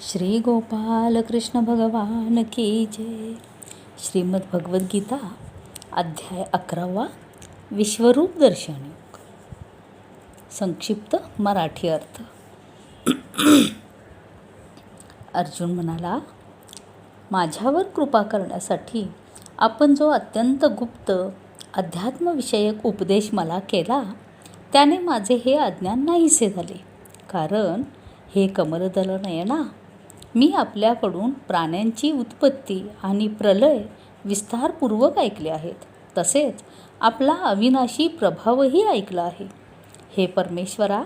श्री गोपाल कृष्ण भगवान की जय. श्रीमद भगवद्गीता अध्याय 11 विश्वरूप दर्शन. संक्षिप्त मराठी अर्थ. अर्जुन म्हणाला, माझ्यावर कृपा करण्यासाठी आपण जो अत्यंत गुप्त अध्यात्मविषयक उपदेश मला केला त्याने माझे हे अज्ञान नाहीसे झाले. कारण हे कमलदल नयना, मी आपल्याकडून प्राण्यांची उत्पत्ती आणि प्रलय विस्तारपूर्वक ऐकले आहेत. तसेच आपला अविनाशी प्रभावही ऐकला आहे. हे परमेश्वरा,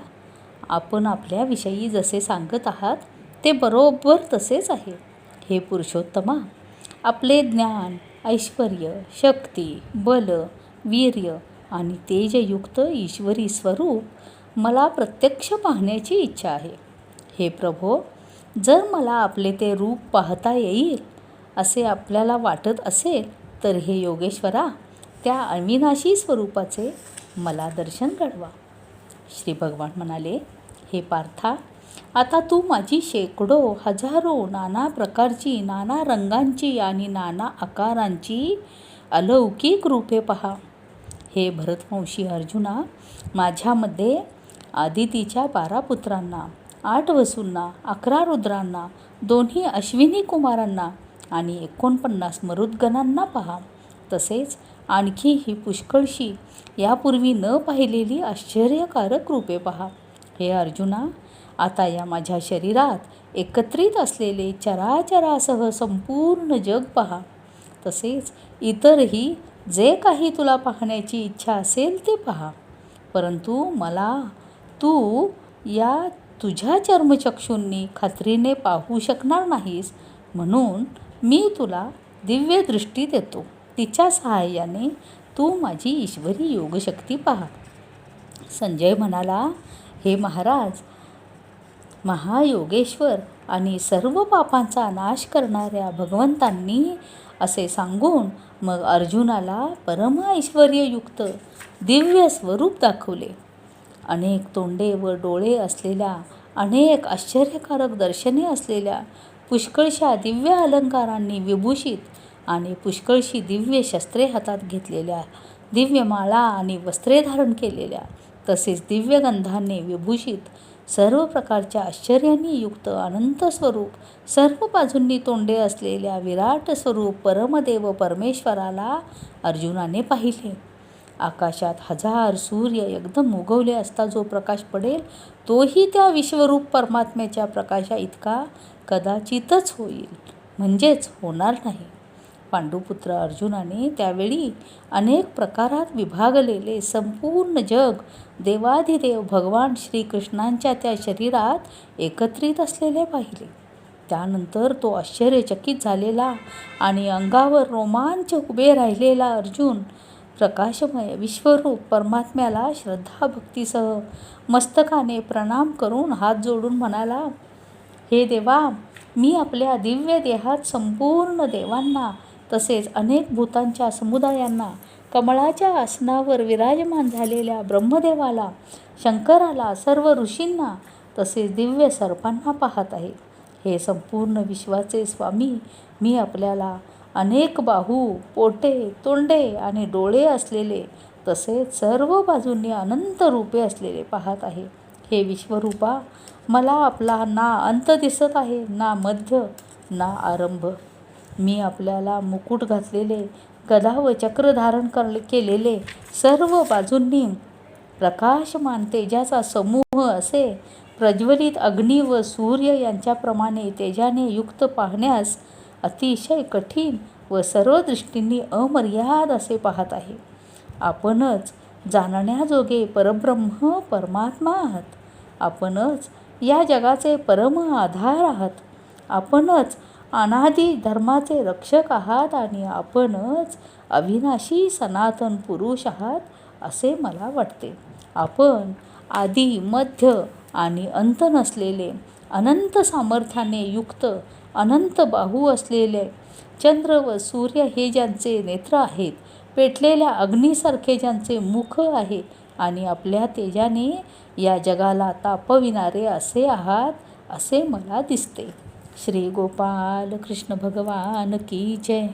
आपण आपल्याविषयी जसे सांगत आहात ते बरोबर तसेच आहे. हे पुरुषोत्तमा, आपले ज्ञान, ऐश्वर्य, शक्ती, बल, वीर्य आणि तेजयुक्त ईश्वरी स्वरूप मला प्रत्यक्ष पाहण्याची इच्छा आहे. हे प्रभो, जर मला आपले ते रूप पाहता येईल असे आपल्याला वाटत असेल तर हे योगेश्वरा, त्या अविनाशी स्वरूपाचे मला दर्शन घडवा. श्री भगवान म्हणाले, हे पार्था, आता तू माझी शेकडो हजारो नाना प्रकारची, नाना रंगांची आणि नाना आकारांची अलौकिक रूपे पहा. हे भरतवंशी अर्जुना, माझ्यामध्ये आदितीच्या 12 पुत्रांना, 8 वसूंना, 11 रुद्रांना, 2 अश्विनी कुमारांना आणि 49 मरुद्गणांना पहा. तसेच आणखी ही पुष्कळशी यापूर्वी न पाहिलेली आश्चर्यकारक रूपे पहा. हे अर्जुना, आता या माझ्या शरीरात एकत्रित असलेले चराचरासह संपूर्ण जग पहा. तसेच इतरही जे काही तुला पाहण्याची इच्छा असेल ते पहा. परंतु मला तू या तुझ्या चर्मचक्षूंनी खात्रीने पाहू शकणार नाहीस, म्हणून मी तुला दिव्य दृष्टी देतो. तिच्या सहाय्याने तू माझी ईश्वरी योगशक्ती पहा. संजय म्हणाला, हे महाराज, महायोगेश्वर आणि सर्व पापांचा नाश करणाऱ्या भगवंतांनी असे सांगून मग अर्जुनाला परम ऐश्वर्ययुक्त दिव्य स्वरूप दाखवले. अनेक तोंडे व डोळे असलेल्या, अनेक आश्चर्यकारक दर्शने असलेल्या, पुष्कळशा दिव्य अलंकारांनी विभूषित आणि पुष्कळशी दिव्य शस्त्रे हातात घेतलेल्या, दिव्य माळा आणि वस्त्रे धारण केलेल्या, तसेच दिव्य गंधांनी विभूषित, सर्व प्रकारच्या आश्चर्यांनी युक्त अनंत स्वरूप, सर्व बाजूंनी तोंडे असलेल्या विराट स्वरूप परमदेव परमेश्वराला अर्जुनाने पाहिले. आकाशात 1000 सूर्य एकदम उगवले असता जो प्रकाश पडेल तोही त्या विश्वरूप परमात्म्याच्या प्रकाशा इतका कदाचितच होईल, म्हणजेच होणार नाही. पांडुपुत्र अर्जुनाने त्यावेळी अनेक प्रकारात विभागलेले संपूर्ण जग देवाधिदेव भगवान श्रीकृष्णांच्या त्या शरीरात एकत्रित असलेले पाहिले. त्यानंतर तो आश्चर्यचकित झालेला आणि अंगावर रोमांच उभे राहिलेला अर्जुन प्रकाशमय विश्वरूप परमात्म्याला श्रद्धाभक्तीसह मस्तकाने प्रणाम करून हात जोडून म्हणाला, हे देवा, मी आपल्या दिव्य देहात संपूर्ण देवांना, तसेच अनेक भूतांच्या समुदायांना, कमळाच्या आसनावर विराजमान झालेल्या ब्रह्मदेवाला, शंकराला, सर्व ऋषींना, तसेच दिव्य सर्पांना पाहत आहे. हे संपूर्ण विश्वाचे स्वामी, मी आपल्याला अनेक बाहू, पोटे, तोंडे आणि डोळे असलेले, तसेच सर्व बाजूंनी अनंत रूपे असलेले पाहत आहे. हे विश्वरूपा, मला आपला ना अंत दिसत आहे, ना मध्य, ना आरंभ. मी आपल्याला मुकुट घातलेले, गदा व चक्र धारण केलेले, सर्व बाजूंनी प्रकाशमान तेजाचा समूह असे प्रज्वलित अग्नी व सूर्य यांच्याप्रमाणे तेजाने युक्त पाहण्यास अतिशय कठीण व सर्व दृष्टींनी अमर्याद असे पाहत आहे. आपणच जाणण्याजोगे परब्रह्म परमात्मा आहात. आपणच या जगाचे परम आधार आहात. आपणच अनादी धर्माचे रक्षक आहात आणि आपणच अविनाशी सनातन पुरुष आहात असे मला वाटते. आपण आदी, मध्य आणि अंत नसलेले, अनंत सामर्थ्याने युक्त, अनंत बाहू असलेले, चंद्र व सूर्य हे ज्यांचे नेत्र आहेत, पेटलेल्या अग्नीसारखे ज्यांचे मुख आहे आणि आपल्या तेजाने या जगाला तापविणारे असे आहात असे मला दिसते. श्री गोपाल कृष्ण भगवान की जय.